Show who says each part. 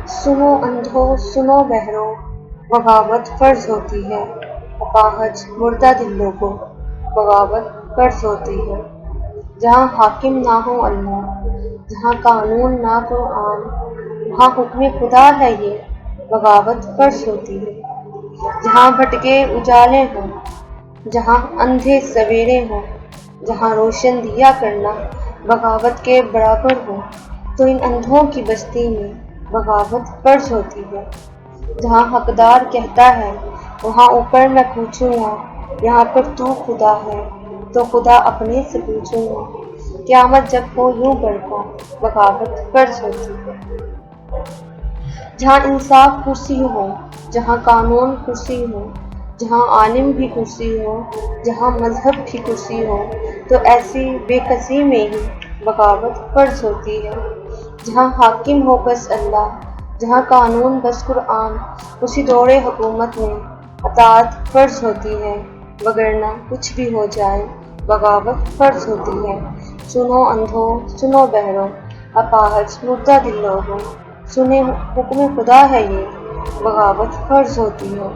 Speaker 1: سنو اندھو سنو بہرو، بغاوت فرض ہوتی ہے۔ اپاہج مردہ دلوں کو بغاوت فرض ہوتی ہے۔ جہاں حاکم نہ ہو اللہ، جہاں قانون نہ قرآن، وہاں حکم خدا ہے یہ بغاوت فرض ہوتی ہے۔ جہاں بھٹکے اجالے ہوں، جہاں اندھے سویرے ہوں، جہاں روشن دیا کرنا بغاوت کے برابر ہو، تو ان اندھوں کی بستی میں بغاوت فرض ہوتی ہے۔ جہاں حقدار کہتا ہے وہاں اوپر میں پوچھوں گا، یہاں پر تو خدا ہے تو خدا اپنے سے پوچھوں گا، قیامت جب ہو یوں برپا بغاوت فرض ہوتی ہے۔ جہاں انصاف کرسی ہو، جہاں قانون کرسی ہو، جہاں عالم بھی کرسی ہو، جہاں مذہب بھی کرسی ہو، تو ایسی بے کسی میں ہی بغاوت فرض ہوتی ہے۔ جہاں حاکم ہو بس اللہ، جہاں قانون بس قرآن، اسی دور حکومت میں اطاعت فرض ہوتی ہے، وگرنہ کچھ بھی ہو جائے بغاوت فرض ہوتی ہے۔ سنو اندھو سنو بہرو، اپاہج مردہ دل لوگو، سنیں حکم خدا ہے یہ بغاوت فرض ہوتی ہے۔